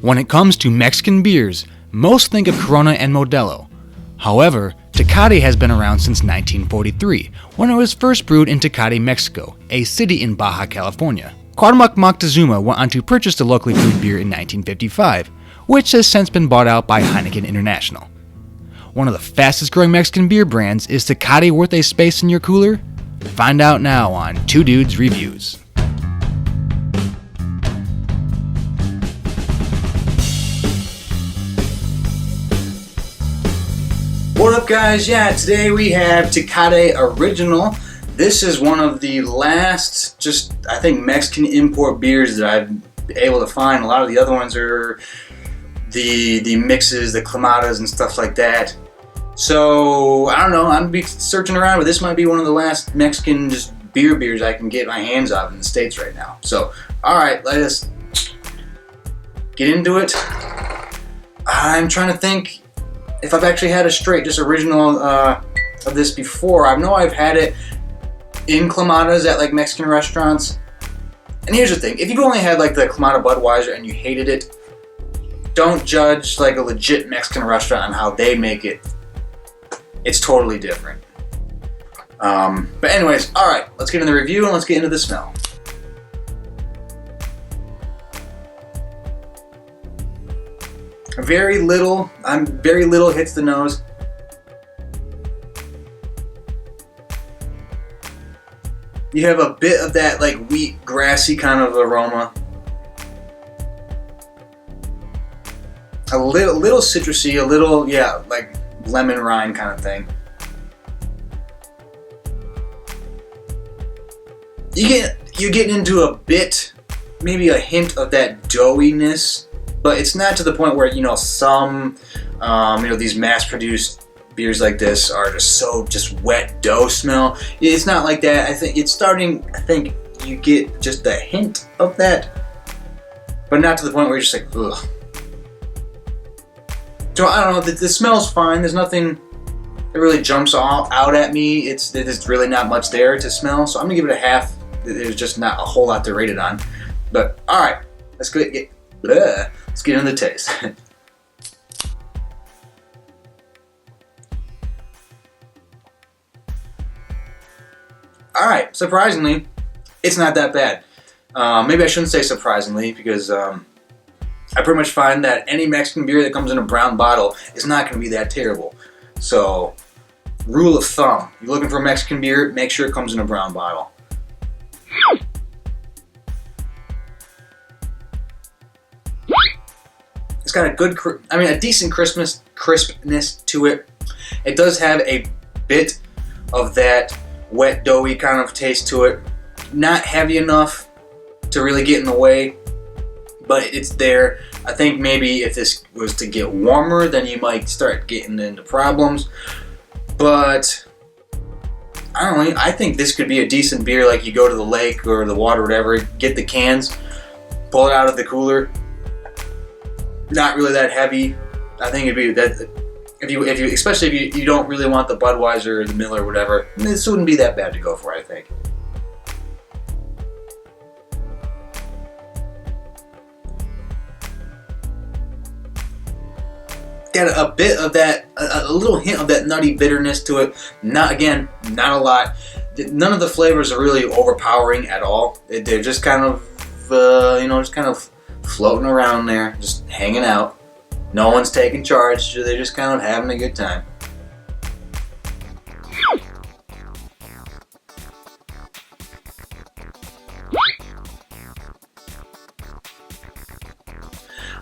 When it comes to Mexican beers, most think of Corona and Modelo. However, Tecate has been around since 1943, when it was first brewed in Tecate, Mexico, a city in Baja California. Cuauhtémoc Moctezuma went on to purchase the locally brewed beer in 1955, which has since been bought out by Heineken International. One of the fastest growing Mexican beer brands, is Tecate worth a space in your cooler? Find out now on Two Dudes Reviews. What up, guys? Yeah, today we have Tecate Original. This is one of the last, I think, Mexican import beers that I've been able to find. A lot of the other ones are the mixes, the clamatas and stuff like that. So, I don't know, I'm gonna be searching around, but this might be one of the last Mexican beers I can get my hands on in the States right now. So, alright, let us get into it. I'm trying to think if I've actually had a straight, original of this before. I know I've had it in clamatas at like Mexican restaurants. And here's the thing, if you've only had like the Clamata Budweiser and you hated it, don't judge like a legit Mexican restaurant on how they make it. It's totally different. But anyways, alright, let's get into the review and let's get into the smell. Very little hits the nose. You have a bit of that like wheat, grassy kind of aroma. A little citrusy, a little, yeah, like lemon rind kind of thing. You get into a bit, maybe a hint of that doughiness. But it's not to the point where, some, these mass-produced beers like this are just wet dough smell. It's not like that. I think you get just a hint of that, but not to the point where you're just like, ugh. So I don't know, the smell's fine. There's nothing that really jumps out at me. There's really not much there to smell, so I'm gonna give it a half. There's just not a whole lot to rate it on. But, alright, let's get into the taste. Alright, surprisingly, it's not that bad. Maybe I shouldn't say surprisingly, because I pretty much find that any Mexican beer that comes in a brown bottle is not going to be that terrible. So, rule of thumb, you're looking for a Mexican beer, make sure it comes in a brown bottle. It's got a decent crispness to it. It does have a bit of that wet, doughy kind of taste to it. Not heavy enough to really get in the way, but it's there. I think maybe if this was to get warmer, then you might start getting into problems. But I don't know, I think this could be a decent beer, like you go to the lake or the water or whatever, get the cans, pull it out of the cooler. Not really that heavy. I think it'd be that especially if you don't really want the Budweiser or the Miller or whatever, this wouldn't be that bad to go for, I think. Got a bit of that, a little hint of that nutty bitterness to it. Not a lot. None of the flavors are really overpowering at all. They're just kind of, floating around there, just hanging out. No one's taking charge, so they're just kind of having a good time.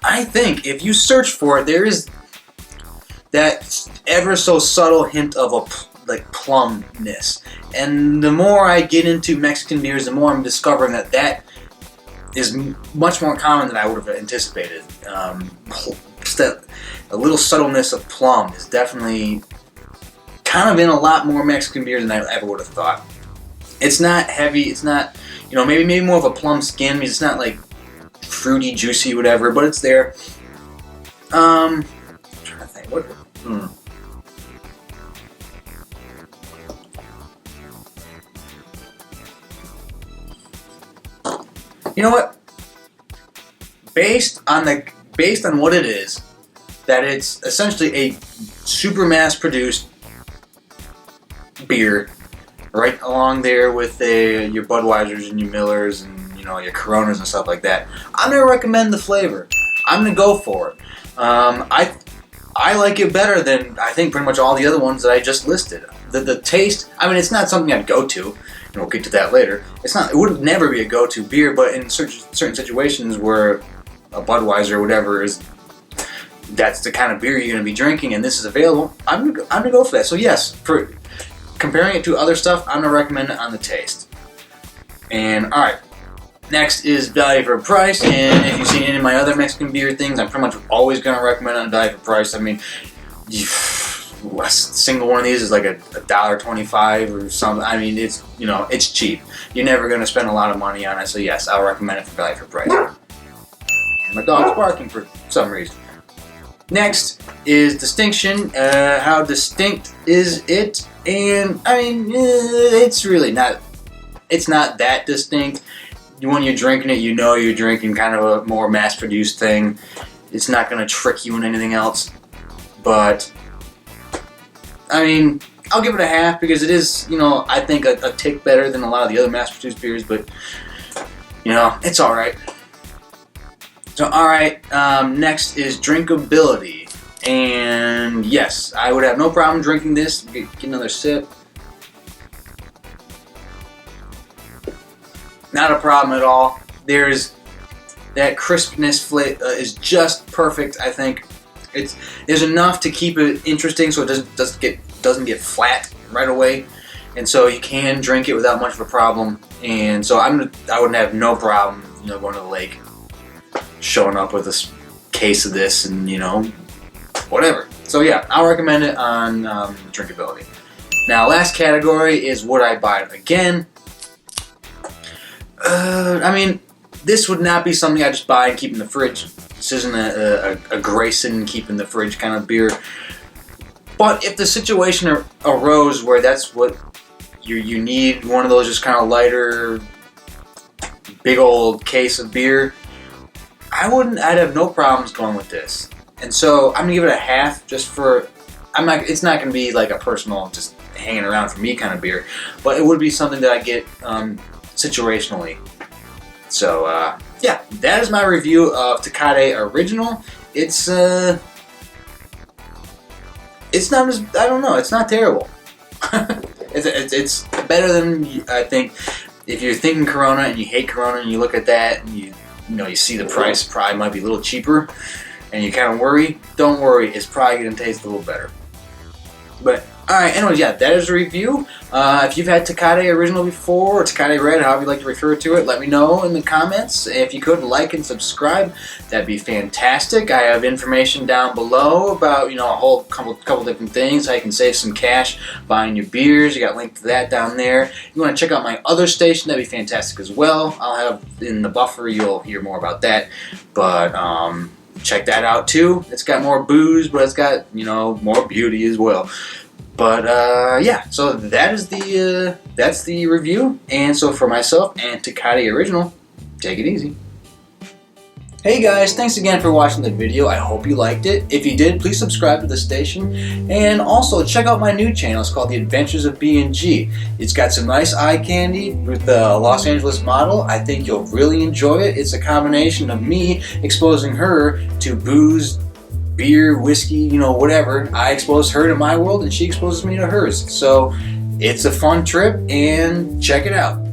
I think if you search for it, there is that ever so subtle hint of a plumness. And the more I get into Mexican beers, the more I'm discovering that is much more common than I would have anticipated. Just a little subtleness of plum is definitely kind of in a lot more Mexican beers than I ever would have thought. It's not heavy. It's not, maybe more of a plum skin. It's not like fruity, juicy, whatever, but it's there. I'm trying to think. You know what? Based on the based on what it is, that it's essentially a super mass-produced beer, right along there with your Budweisers and your Millers and your Coronas and stuff like that. I'm gonna recommend the flavor. I'm gonna go for it. I like it better than I think pretty much all the other ones that I just listed. The taste, I mean, it's not something I'd go to, and we'll get to that later. It would never be a go-to beer, but in certain situations where a Budweiser or whatever that's the kind of beer you're going to be drinking, and this is available, I'm gonna go for that. So yes, for comparing it to other stuff, I'm gonna recommend it on the taste. And all right, next is value for price, and if you've seen any of my other Mexican beer things, I'm pretty much always gonna recommend on value for price. I mean, a single one of these is like $1.25 or something. I mean, it's cheap. You're never gonna spend a lot of money on it. So yes, I'll recommend it for value for price. My dog's barking for some reason. Next is distinction. How distinct is it? And I mean, it's really not. It's not that distinct. When you're drinking it, you're drinking kind of a more mass-produced thing. It's not going to trick you in anything else. But I mean, I'll give it a half because it is, I think a tick better than a lot of the other mass-produced beers. But it's all right. So, all right, next is drinkability. And yes, I would have no problem drinking this. Get another sip. Not a problem at all. There's that crispness is just perfect, I think. There's enough to keep it interesting so it doesn't get flat right away. And so you can drink it without much of a problem. And so I wouldn't have no problem, going to the lake, showing up with a case of this and whatever. So yeah, I'll recommend it on drinkability. Now, last category is would I buy it again? I mean, this would not be something I just buy and keep in the fridge. This isn't a Grayson keep in the fridge kind of beer. But if the situation arose where that's what you need, one of those just kind of lighter, big old case of beer, I'd have no problems going with this. And so I'm gonna give it a half just for, it's not gonna be like a personal just hanging around for me kind of beer, but it would be something that I get situationally. So yeah, that is my review of Tecate Original. It's not as, I don't know, it's not terrible. it's better than, I think, if you're thinking Corona and you hate Corona and you look at that and you see the price probably might be a little cheaper and you kind of worry, don't worry, it's probably going to taste a little better. But alright, anyways, yeah, that is a review. If you've had Tecate Original before, or Tecate Red, however you'd like to refer to it, let me know in the comments. If you could, like and subscribe, that'd be fantastic. I have information down below about, a whole couple different things, how you can save some cash buying your beers. You got a link to that down there. If you want to check out my other station, that'd be fantastic as well. I'll have in the buffer, you'll hear more about that. But check that out too. It's got more booze, but it's got, more beauty as well. But yeah, so that's the review. And so for myself and Tecate Original, take it easy. Hey guys, thanks again for watching the video. I hope you liked it. If you did, please subscribe to the station. And also check out my new channel. It's called The Adventures of B&G. It's got some nice eye candy with the Los Angeles model. I think you'll really enjoy it. It's a combination of me exposing her to booze, beer, whiskey, whatever. I expose her to my world and she exposes me to hers. So it's a fun trip and check it out.